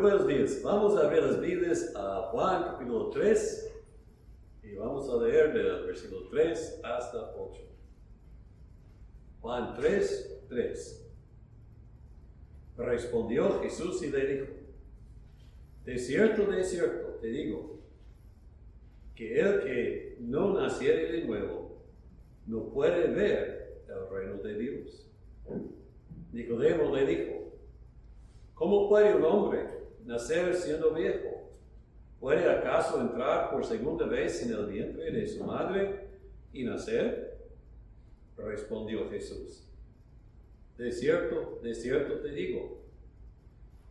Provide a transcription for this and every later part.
buenos días. Vamos a ver las Biblias a Juan capítulo 3 y vamos a leer del versículo 3 hasta 8. Juan 3, 3. Respondió Jesús y le dijo: de cierto te digo, que el que no naciere de nuevo no puede ver el reino de Dios. Nicodemo le dijo: ¿cómo puede un hombre nacer siendo viejo? ¿Puede acaso entrar por segunda vez en el vientre de su madre y nacer? Respondió Jesús: de cierto te digo,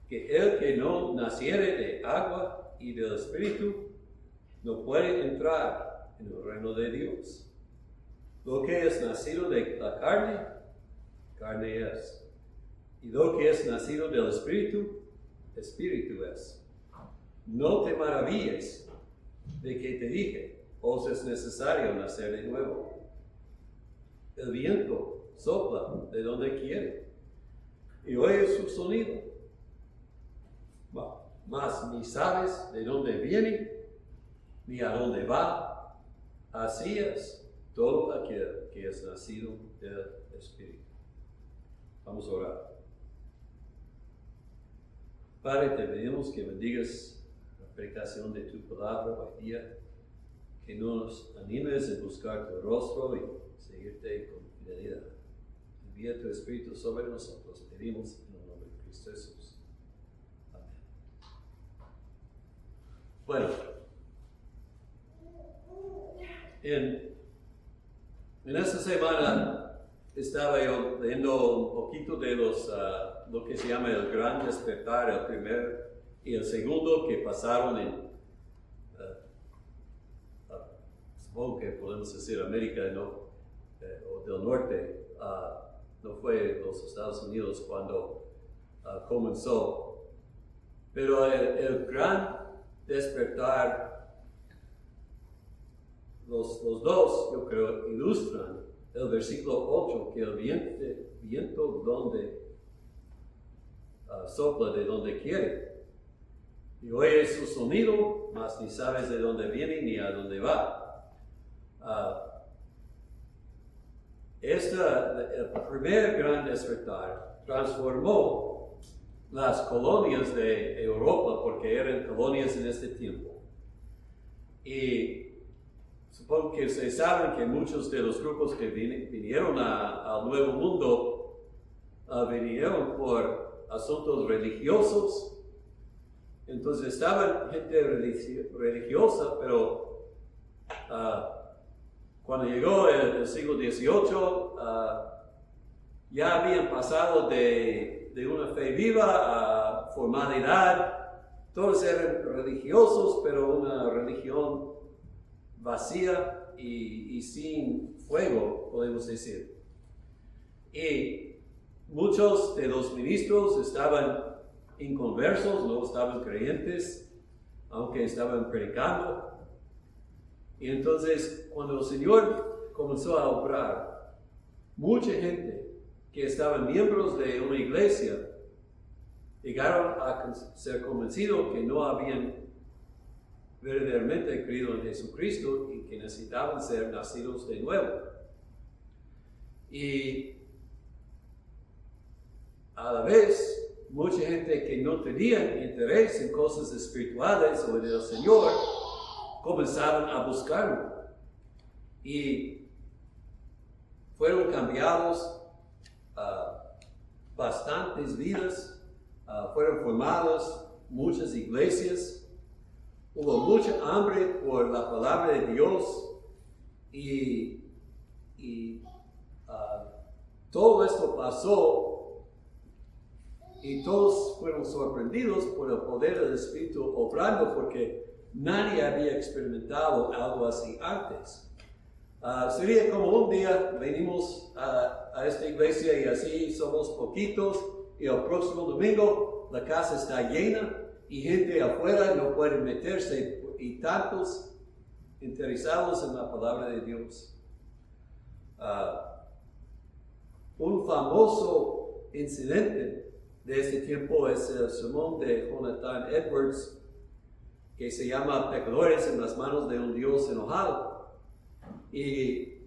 que el que no naciere de agua y del Espíritu no puede entrar en el reino de Dios. Lo que es nacido de la carne, carne es. Y lo que es nacido del Espíritu, Espíritu es. No te maravilles de que te dije: os es necesario nacer de nuevo. El viento sopla de donde quiere y oyes su sonido, mas ni sabes de dónde viene ni a dónde va. Así es todo aquel que es nacido del Espíritu. Vamos a orar. Padre, te pedimos que bendigas la predicación de tu palabra hoy día, que nos animes a buscar tu rostro y seguirte con fidelidad. Envía tu Espíritu sobre nosotros, pedimos en el nombre de Cristo Jesús. Amén. Bueno, en esta semana estaba yo leyendo un poquito de lo que se llama el Gran Despertar, el primer y el segundo que pasaron en, supongo que podemos decir América o del Norte, no fue los Estados Unidos cuando comenzó. Pero el Gran Despertar, los dos, yo creo, ilustran el versículo 8, que el viento donde sopla de donde quiere, y oyes su sonido, mas ni sabes de dónde viene ni a dónde va. El primer gran despertar transformó las colonias de Europa, porque eran colonias en este tiempo. Y supongo que ustedes saben que muchos de los grupos que vinieron al Nuevo Mundo vinieron por asuntos religiosos. Entonces estaban gente religiosa, pero cuando llegó el siglo XVIII ya habían pasado de una fe viva a formalidad. Todos eran religiosos, pero una religión vacía y sin fuego, podemos decir. Y muchos de los ministros estaban inconversos, no estaban creyentes, aunque estaban predicando. Y entonces, cuando el Señor comenzó a obrar, mucha gente que estaban miembros de una iglesia llegaron a ser convencidos que no habían verdaderamente creído en Jesucristo y que necesitaban ser nacidos de nuevo. Y a la vez, mucha gente que no tenía interés en cosas espirituales o en el Señor, comenzaron a buscarlo. Y fueron cambiados bastantes vidas, fueron formadas muchas iglesias. Hubo mucha hambre por la palabra de Dios y todo esto pasó y todos fueron sorprendidos por el poder del Espíritu obrando, porque nadie había experimentado algo así antes. Sería como un día venimos a esta iglesia y así somos poquitos, y el próximo domingo la casa está llena y gente afuera no puede meterse, y tantos interesados en la palabra de Dios. Un famoso incidente de este tiempo es el sermón de Jonathan Edwards, que se llama Pecadores en las manos de un Dios enojado. Y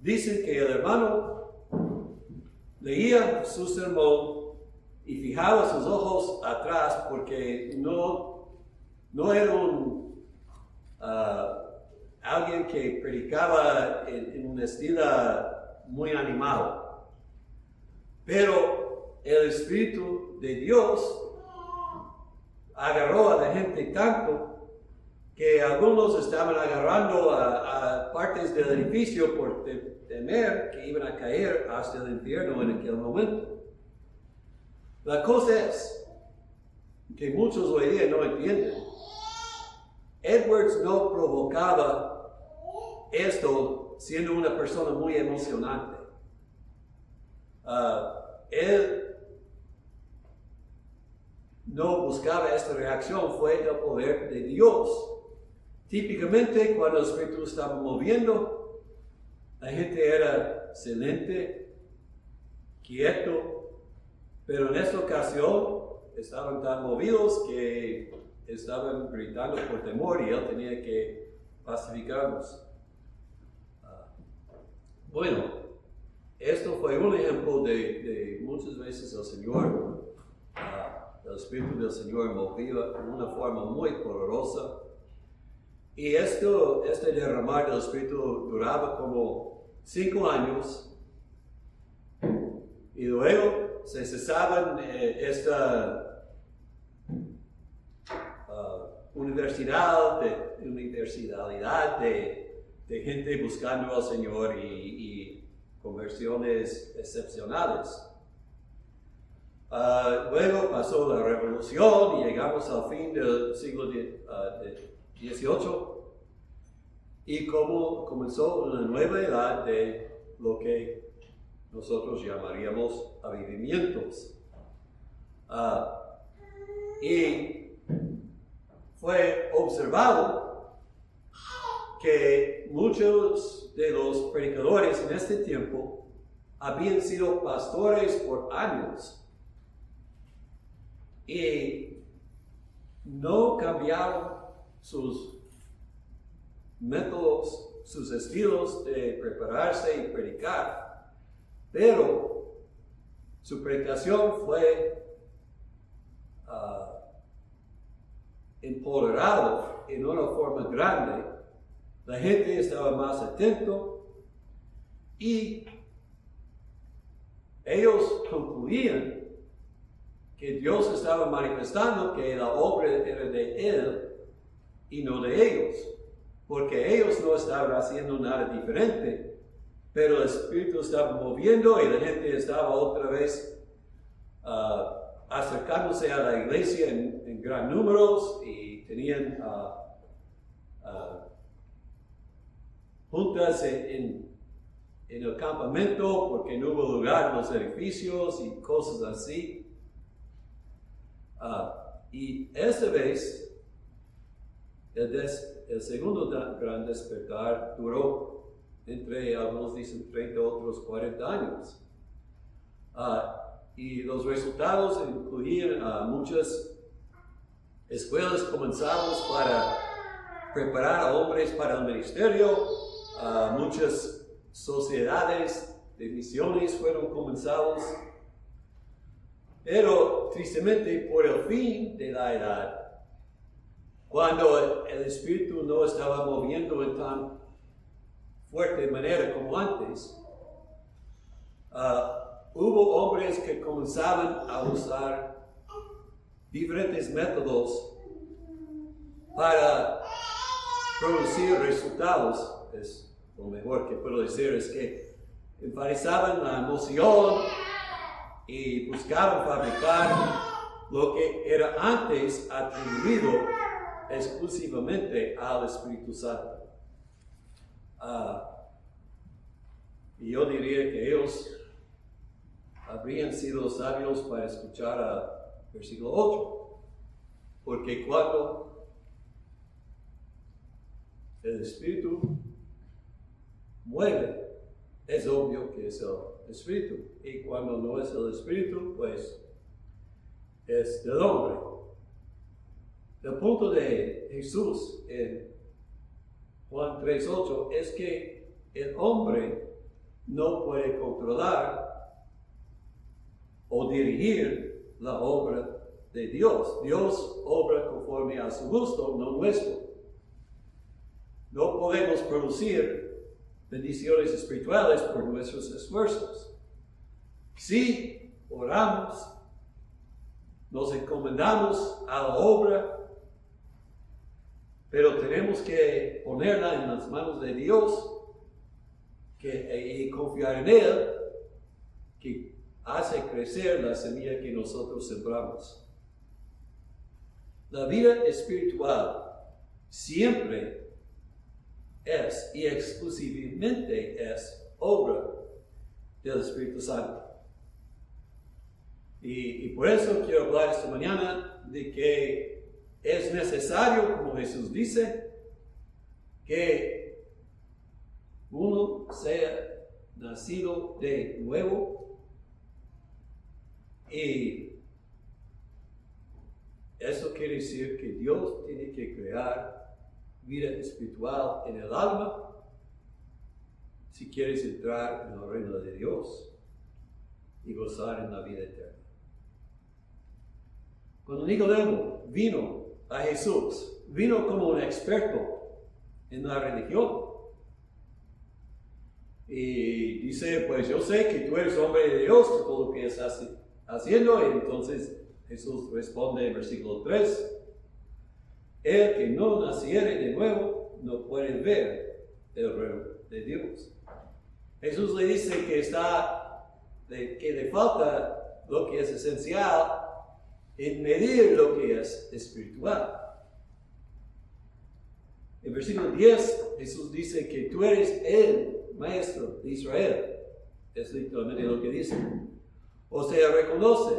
dicen que el hermano leía su sermón y fijaba sus ojos atrás porque no era alguien que predicaba en un estilo muy animado. Pero el Espíritu de Dios agarró a la gente tanto que algunos estaban agarrando a partes del edificio por temer que iban a caer hasta el infierno en aquel momento. La cosa es que muchos hoy día no entienden. Edwards no provocaba esto siendo una persona muy emocionante. Él no buscaba esta reacción, fue el poder de Dios. Típicamente cuando el Espíritu estaba moviendo, la gente era silente, quieto, pero en esta ocasión estaban tan movidos que estaban gritando por temor y él tenía que pacificarlos. Bueno, esto fue un ejemplo de muchas veces el Señor, el Espíritu del Señor movía de una forma muy poderosa. Y este derramar del Espíritu duraba como 5 años. Y luego se cesaban esta universalidad de gente buscando al Señor y conversiones excepcionales. Luego pasó la revolución y llegamos al fin del siglo XVIII y como comenzó una nueva edad de lo que nosotros llamaríamos avivamientos. Y fue observado que muchos de los predicadores en este tiempo habían sido pastores por años y no cambiaron sus métodos, sus estilos de prepararse y predicar, pero su predicación fue empoderado en una forma grande. La gente estaba más atento y ellos concluían que Dios estaba manifestando que la obra era de Él y no de ellos, porque ellos no estaban haciendo nada diferente, pero el Espíritu estaba moviendo y la gente estaba otra vez acercándose a la iglesia en gran números y tenían juntas en el campamento porque no hubo lugar en los edificios y cosas así. Y esta vez el segundo gran despertar duró entre, algunos dicen 30, otros 40 años. Y los resultados incluían muchas escuelas comenzadas para preparar a hombres para el ministerio, muchas sociedades de misiones fueron comenzadas, pero tristemente por el fin de la edad, cuando el Espíritu no estaba moviendo en tan fuerte manera como antes, hubo hombres que comenzaban a usar diferentes métodos para producir resultados. Es lo mejor que puedo decir, es que enfatizaban la emoción y buscaban fabricar lo que era antes atribuido exclusivamente al Espíritu Santo. Y yo diría que ellos habrían sido sabios para escuchar al versículo 8, porque cuando el Espíritu mueve, es obvio que es el Espíritu, y cuando no es el Espíritu, pues es del hombre. El punto de Jesús en Juan 3:8 es que el hombre no puede controlar o dirigir la obra de Dios. Dios obra conforme a su gusto, no nuestro. No podemos producir bendiciones espirituales por nuestros esfuerzos. Si oramos, nos encomendamos a la obra, pero tenemos que ponerla en las manos de Dios y confiar en Él, que hace crecer la semilla que nosotros sembramos. La vida espiritual siempre es y exclusivamente es obra del Espíritu Santo. Y por eso quiero hablar esta mañana de que es necesario, como Jesús dice, que uno sea nacido de nuevo, y eso quiere decir que Dios tiene que crear vida espiritual en el alma si quieres entrar en el reino de Dios y gozar en la vida eterna. Cuando Nicodemo vino a Jesús, vino como un experto en la religión. Y dice, pues yo sé que tú eres hombre de Dios, que todo lo que estás haciendo. Y entonces Jesús responde en versículo 3, el que no naciere de nuevo no puede ver el reino de Dios. Jesús le dice que le falta lo que es esencial en medir lo que es espiritual. En versículo 10, Jesús dice que tú eres el maestro de Israel. Es literalmente lo que dice. O sea, reconoce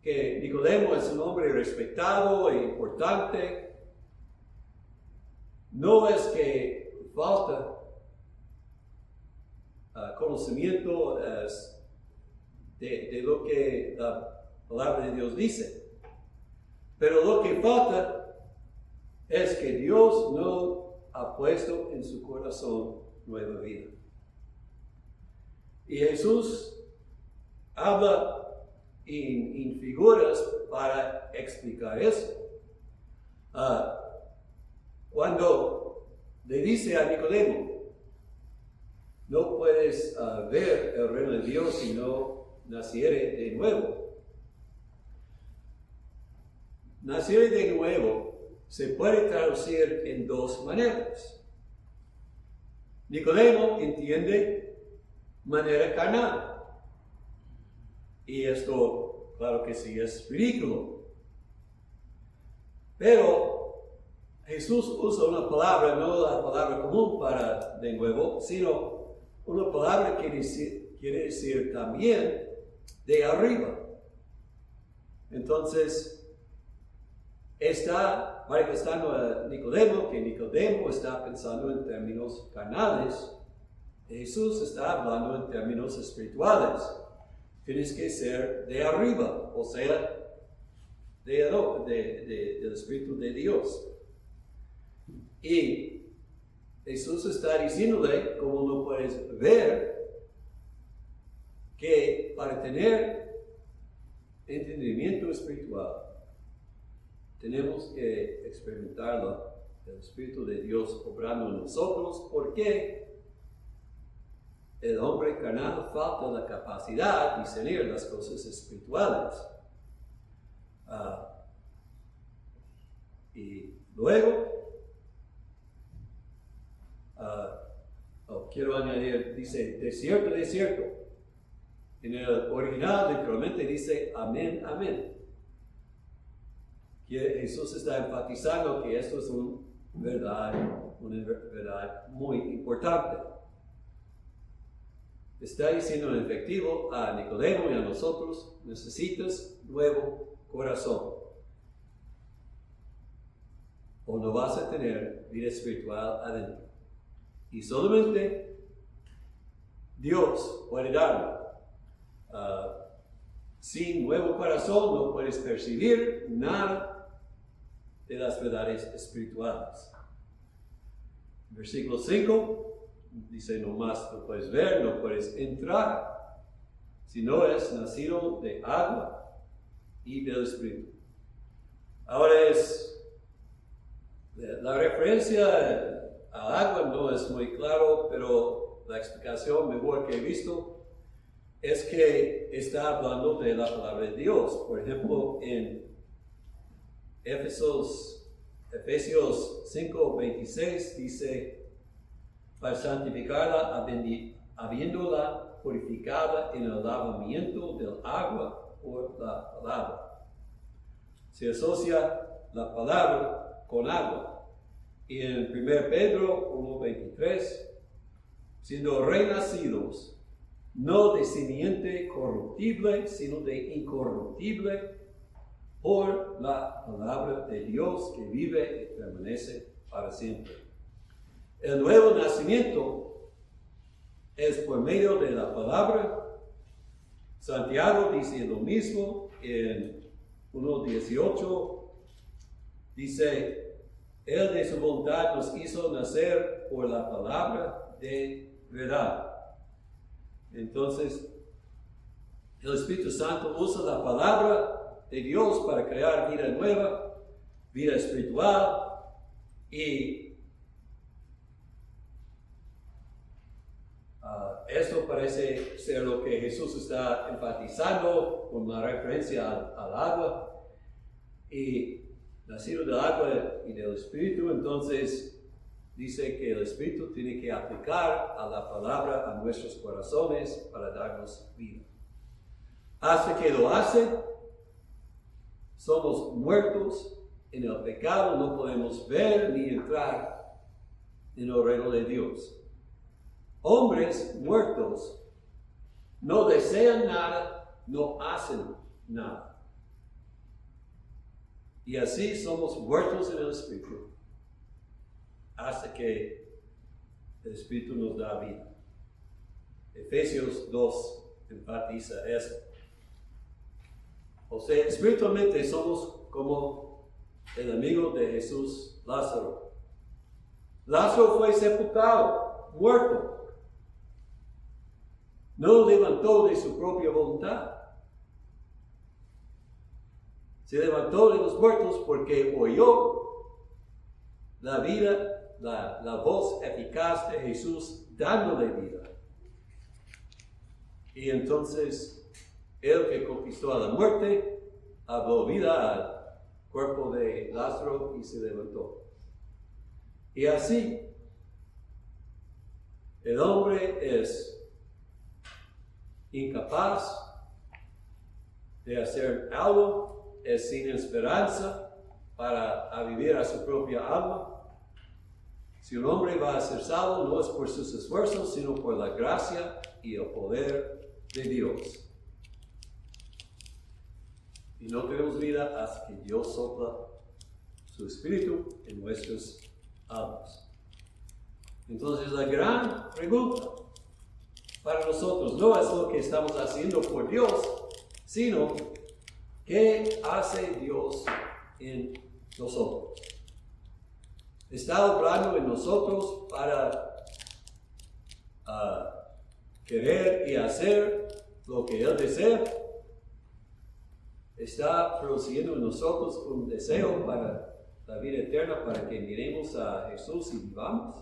que Nicodemo es un hombre respetado e importante. No es que falta conocimiento de lo que la palabra de Dios dice. Pero lo que falta es que Dios no ha puesto en su corazón nueva vida. Y Jesús habla en figuras para explicar eso. Cuando le dice a Nicodemo, no puedes ver el reino de Dios si no naciere de nuevo. Nacer de nuevo se puede traducir en dos maneras. Nicodemo entiende manera carnal. Y esto, claro que sí, es ridículo. Pero Jesús usa una palabra, no la palabra común para de nuevo, sino una palabra que quiere decir también de arriba. Entonces, está manifestando a Nicodemo que Nicodemo está pensando en términos carnales. Jesús está hablando en términos espirituales. Tienes que ser de arriba, o sea, del Espíritu de Dios. Y Jesús está diciéndole, como lo puedes ver, que para tener entendimiento espiritual, tenemos que experimentarlo, el Espíritu de Dios obrando en nosotros, porque el hombre carnal falta la capacidad de discernir las cosas espirituales. Y luego, quiero añadir, dice, de cierto. En el original literalmente dice, amén, amén. Jesús está enfatizando que esto es una verdad muy importante. Está diciendo en efectivo a Nicodemo y a nosotros, necesitas nuevo corazón. O no vas a tener vida espiritual adentro. Y solamente Dios puede darlo. sin nuevo corazón no puedes percibir nada de las verdades espirituales. Versículo 5 dice, no más no puedes ver, no puedes entrar, si no es nacido de agua y del Espíritu. Ahora la referencia al agua no es muy claro, pero la explicación mejor que he visto es que está hablando de la palabra de Dios. Por ejemplo, en Efesios 5:26 dice, para santificarla, habiéndola purificada en el lavamiento del agua por la palabra. Se asocia la palabra con agua. Y en 1 Pedro 1:23, siendo renacidos, no de simiente corruptible, sino de incorruptible, por la palabra de Dios que vive y permanece para siempre. El nuevo nacimiento es por medio de la palabra. Santiago dice lo mismo en 1:18. Dice, Él de su voluntad nos hizo nacer por la palabra de verdad. Entonces, el Espíritu Santo usa la palabra de Dios para crear vida nueva, vida espiritual, y esto parece ser lo que Jesús está enfatizando con la referencia al agua, y nacido del agua y del Espíritu. Entonces dice que el Espíritu tiene que aplicar a la palabra a nuestros corazones para darnos vida. Hasta que lo hace, somos muertos en el pecado, no podemos ver ni entrar en el reino de Dios. Hombres muertos no desean nada, no hacen nada. Y así somos muertos en el Espíritu hasta que el Espíritu nos da vida. Efesios 2 enfatiza eso. O sea, espiritualmente somos como el amigo de Jesús, Lázaro. Lázaro fue sepultado, muerto. No levantó de su propia voluntad. Se levantó de los muertos porque oyó la vida, la voz eficaz de Jesús dándole vida. Y entonces, él que conquistó a la muerte, habló vida al cuerpo de Lázaro y se levantó. Y así, el hombre es incapaz de hacer algo, es sin esperanza para vivir a su propia alma. Si un hombre va a ser salvo, no es por sus esfuerzos, sino por la gracia y el poder de Dios. Y no tenemos vida hasta que Dios sopla su espíritu en nuestras almas. Entonces la gran pregunta para nosotros no es lo que estamos haciendo por Dios, sino ¿qué hace Dios en nosotros? ¿Está obrando en nosotros para querer y hacer lo que Él desea? ¿Está produciendo en nosotros un deseo para la vida eterna, para que miremos a Jesús y vivamos?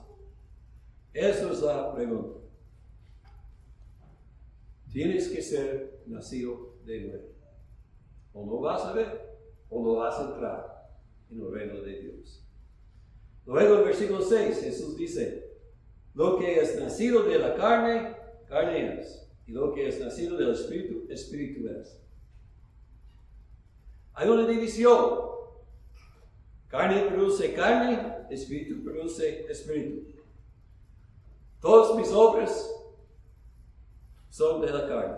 Esa es la pregunta. Tienes que ser nacido de nuevo. O no vas a ver, o no vas a entrar en el reino de Dios. Luego en versículo 6, Jesús dice, lo que es nacido de la carne, carne es. Y lo que es nacido del Espíritu, Espíritu es. Hay una división. Carne produce carne, Espíritu produce Espíritu. Todas mis obras son de la carne.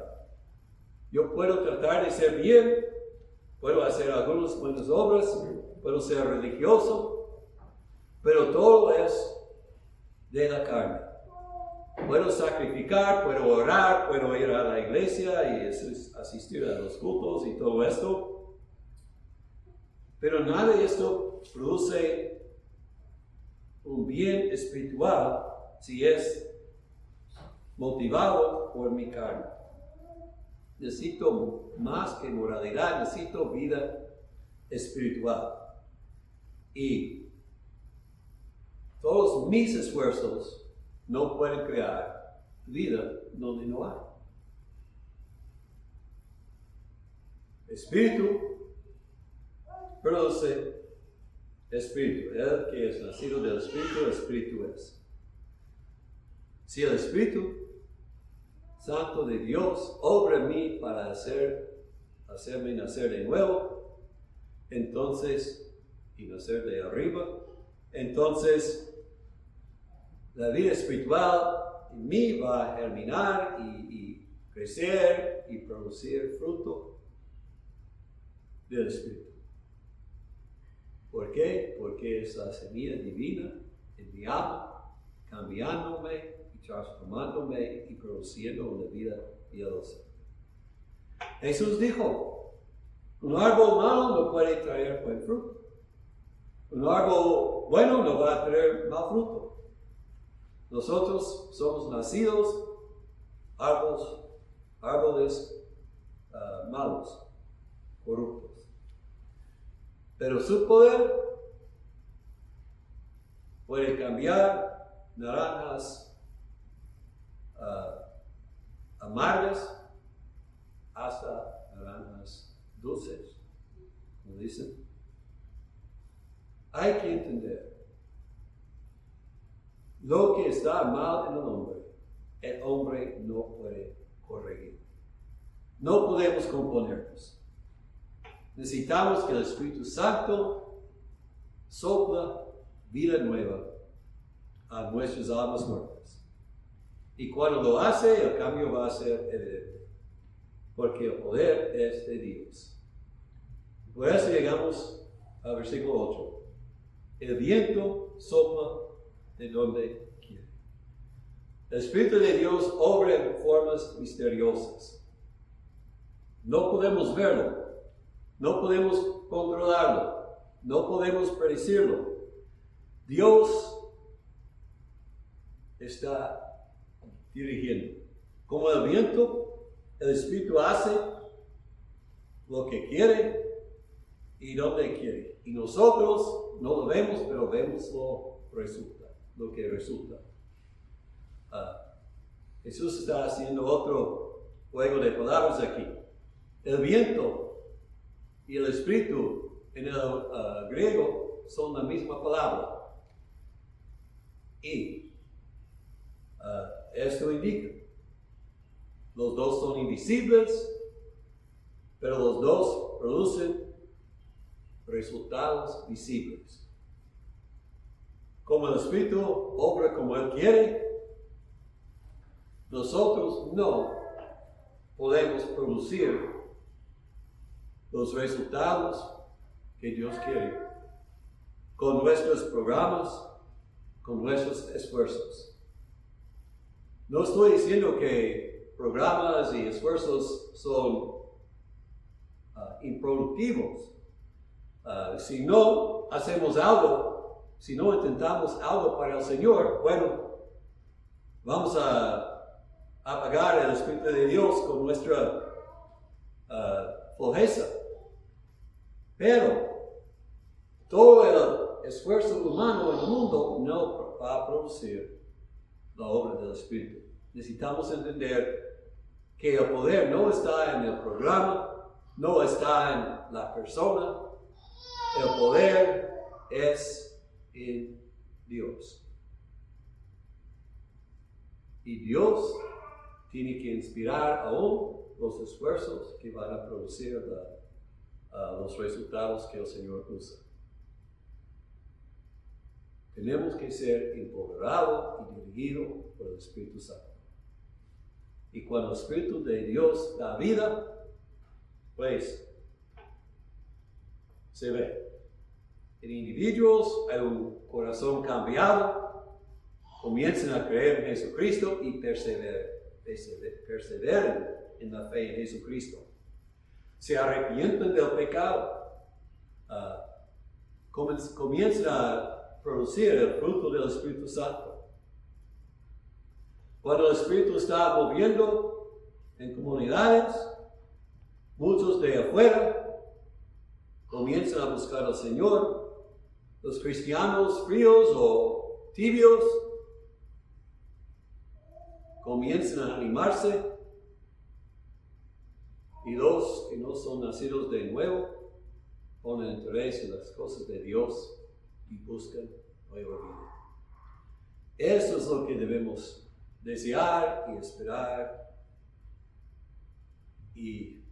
Yo puedo tratar de ser bien, puedo hacer algunas buenas obras, puedo ser religioso, pero todo es de la carne. Puedo sacrificar, puedo orar, puedo ir a la iglesia y asistir a los cultos y todo esto. Pero nada de esto produce un bien espiritual si es motivado por mi carne. Necesito más que moralidad, necesito vida espiritual. Y todos mis esfuerzos no pueden crear vida donde no hay. Espíritu produce espíritu. El que es nacido del espíritu, espíritu es. Si el Espíritu Santo de Dios obra en mí para hacerme nacer de nuevo, entonces, y nacer de arriba, entonces la vida espiritual en mí va a germinar y crecer y producir fruto del Espíritu. ¿Por qué? Porque es la semilla divina en mi alma, cambiándome y transformándome y produciendo una vida piadosa. Jesús dijo, un árbol malo no puede traer buen fruto. Un árbol bueno no va a traer mal fruto. Nosotros somos nacidos árboles malos, corruptos. Pero su poder puede cambiar naranjas amargas hasta naranjas dulces, como dicen. Hay que entender lo que está mal en el hombre no puede corregir. No podemos componernos. Necesitamos que el Espíritu Santo sopla vida nueva a nuestras almas muertas. Y cuando lo hace, el cambio va a ser evidente, porque el poder es de Dios. Por eso llegamos al versículo 8. El viento sopla de donde quiere. El Espíritu de Dios obra en formas misteriosas. No podemos verlo, no podemos controlarlo, no podemos predecirlo. Dios está dirigiendo. Como el viento, el Espíritu hace lo que quiere y donde quiere. Y nosotros no lo vemos, pero vemos lo que resulta. Jesús está haciendo otro juego de palabras aquí. El viento y el Espíritu en el griego son la misma palabra. Y esto indica, los dos son invisibles, pero los dos producen resultados visibles. Como el Espíritu obra como Él quiere, nosotros no podemos producir los resultados que Dios quiere con nuestros programas, con nuestros esfuerzos. No estoy diciendo que programas y esfuerzos son improductivos. Si no hacemos algo, si no intentamos algo para el Señor, bueno, vamos a apagar el Espíritu de Dios con nuestra flojeza. Pero todo el esfuerzo humano en el mundo no va a producir la obra del Espíritu. Necesitamos entender que el poder no está en el programa, no está en la persona. El poder es en Dios. Y Dios tiene que inspirar aún los esfuerzos que van a producir los resultados que el Señor usa. Tenemos que ser empoderados y dirigidos por el Espíritu Santo. Y cuando el Espíritu de Dios da vida, pues se ve. En individuos hay un corazón cambiado, comiencen a creer en Jesucristo y perseveren en la fe en Jesucristo. Se arrepienten del pecado. Comiencen a producir el fruto del Espíritu Santo. Cuando el Espíritu está moviendo en comunidades, muchos de afuera comienzan a buscar al Señor. Los cristianos fríos o tibios comienzan a animarse, y los que no son nacidos de nuevo ponen interés en las cosas de Dios y buscan nueva vida. Eso es lo que debemos desear y esperar y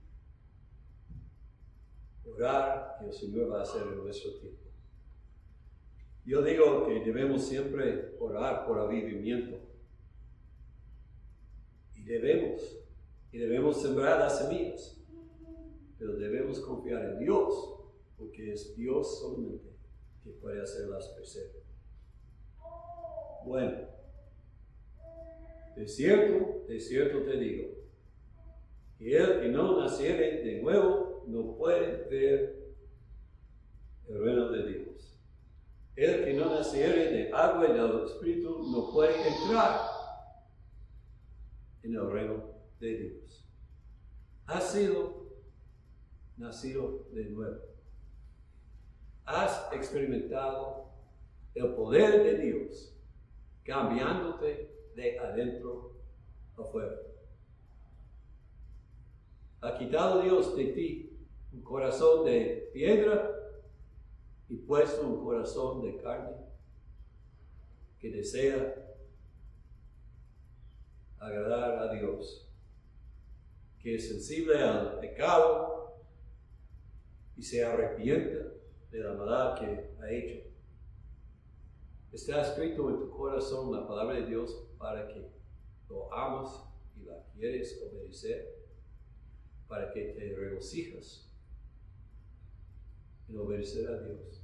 orar que el Señor va a hacer en nuestro tiempo. Yo digo que debemos siempre orar por avivamiento. Y debemos sembrar las semillas, pero debemos confiar en Dios, porque es Dios solamente que puede hacerlas crecer. Bueno, de cierto te digo, que el que no naciere de nuevo no puede ver el reino de Dios. El que no naciere de agua y del Espíritu no puede entrar en el reino de Dios. Has sido nacido de nuevo. Has experimentado el poder de Dios cambiándote de adentro afuera. Ha quitado Dios de ti un corazón de piedra y puesto un corazón de carne que desea agradar a Dios, que es sensible al pecado y se arrepiente de la maldad que ha hecho. Está escrito en tu corazón la palabra de Dios para que lo ames y la quieres obedecer, para que te regocijas en obedecer a Dios.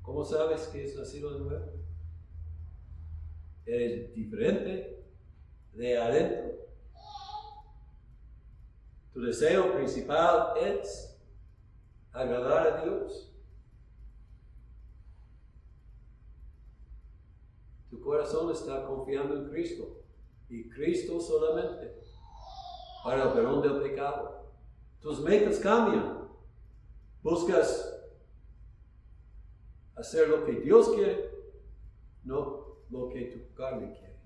¿Cómo sabes que es nacido de nuevo? Eres diferente de adentro. Tu deseo principal es agradar a Dios. Tu corazón está confiando en Cristo y Cristo solamente para el perdón del pecado. Tus metas cambian. Buscas hacer lo que Dios quiere, no lo que tu carne quiere.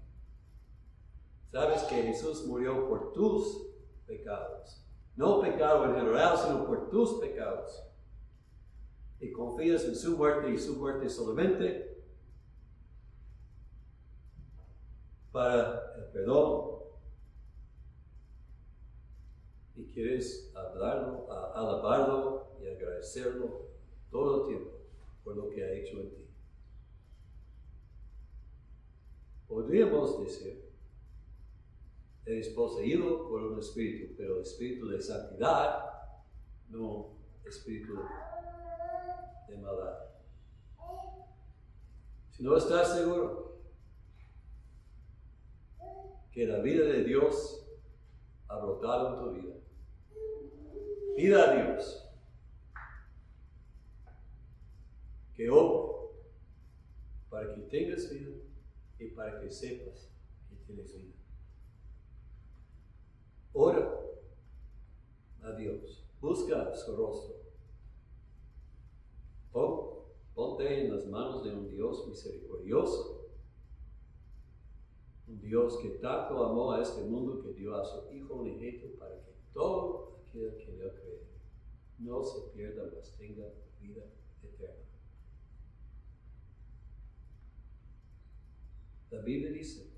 Sabes que Jesús murió por tus pecados. No pecado en general, sino por tus pecados. Y confías en su muerte y su muerte solamente para el perdón. Y quieres alabarlo y agradecerlo todo el tiempo por lo que ha hecho en ti. Podríamos decir, eres poseído por un espíritu, pero espíritu de santidad, no espíritu de maldad. Si no estás seguro que la vida de Dios ha brotado en tu vida, pida a Dios que obre para que tengas vida y para que sepas que tienes vida. Ora a Dios, busca su rostro. Ponte en las manos de un Dios misericordioso, un Dios que tanto amó a este mundo que dio a su Hijo unigénito para que todo aquel que en él cree no se pierda, mas tenga vida eterna. La Biblia dice,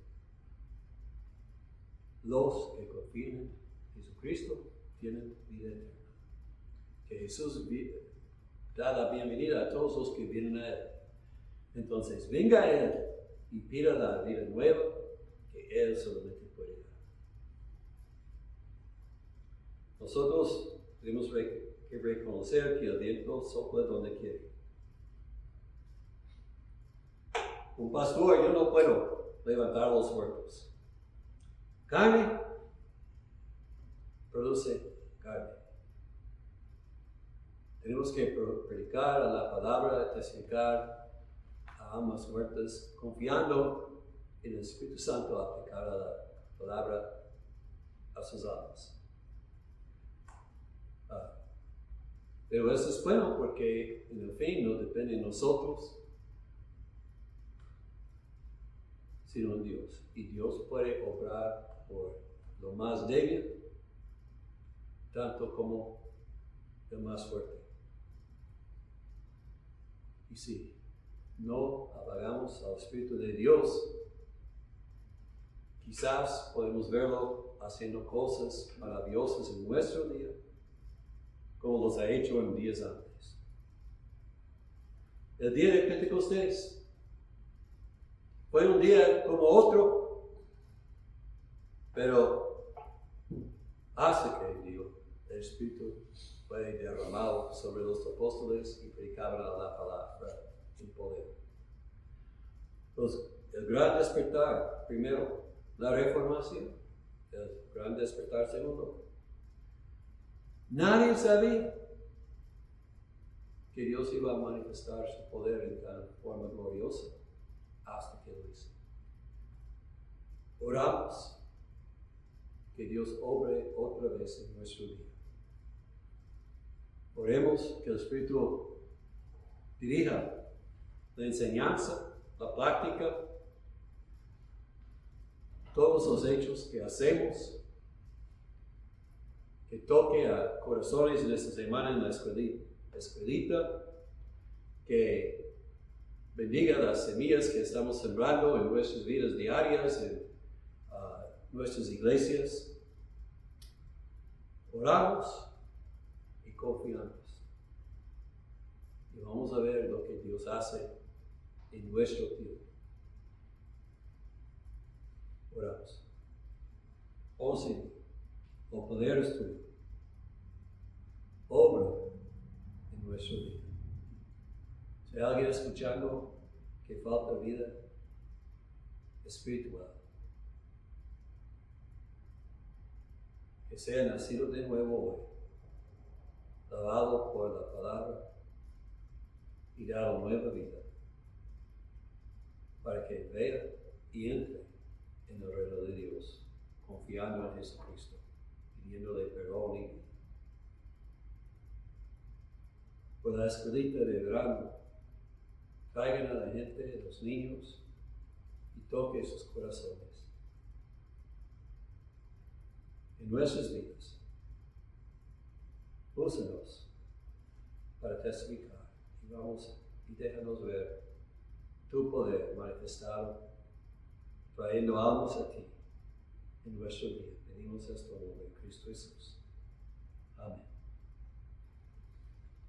los que confían en Jesucristo tienen vida eterna. Que Jesús da la bienvenida a todos los que vienen a Él. Entonces, venga a Él y pida la vida nueva que Él solamente puede dar. Nosotros tenemos que reconocer que el viento sopla donde quiere. un pastor, yo no puedo levantar a los muertos. Carne produce carne. Tenemos que predicar a la palabra, testificar a almas muertas, confiando en el Espíritu Santo a aplicar a la palabra a sus almas. Pero eso es bueno porque en el fin no depende de nosotros, sino en Dios. Y Dios puede obrar por lo más débil, tanto como el más fuerte. Y si no apagamos al Espíritu de Dios, quizás podemos verlo haciendo cosas maravillosas en nuestro día, como los ha hecho en días antes. El día de Pentecostés fue un día como otro, pero hace que el Espíritu fue derramado sobre los apóstoles y predicaban la palabra en poder. Entonces, el gran despertar, primero, la reformación, el gran despertar segundo. Nadie sabía que Dios iba a manifestar su poder en tal forma gloriosa hasta que lo hizo. Oramos que Dios obre otra vez en nuestro día. Oremos que el Espíritu dirija la enseñanza, la práctica, todos los hechos que hacemos, que toque a corazones en esta semana en la escuelita, que bendiga las semillas que estamos sembrando en nuestras vidas diarias, en nuestras iglesias. Oramos y confiamos. Y vamos a ver lo que Dios hace en nuestro tiempo. Oramos. Oh Señor, el poder es tuyo. Obra en nuestro día. Si hay alguien escuchando que falta vida espiritual, que sea nacido de nuevo hoy, lavado por la palabra y dado nueva vida, para que vea y entre en el reino de Dios, confiando en Jesucristo, pidiéndole perdón y vida. Por la escuelita de verano, traigan a la gente, a los niños, y toque sus corazones. En nuestras vidas, úsanos para testificar y déjanos ver tu poder manifestado, trayendo almas a ti en nuestro día. Pedimos esto en el nombre de Cristo Jesús.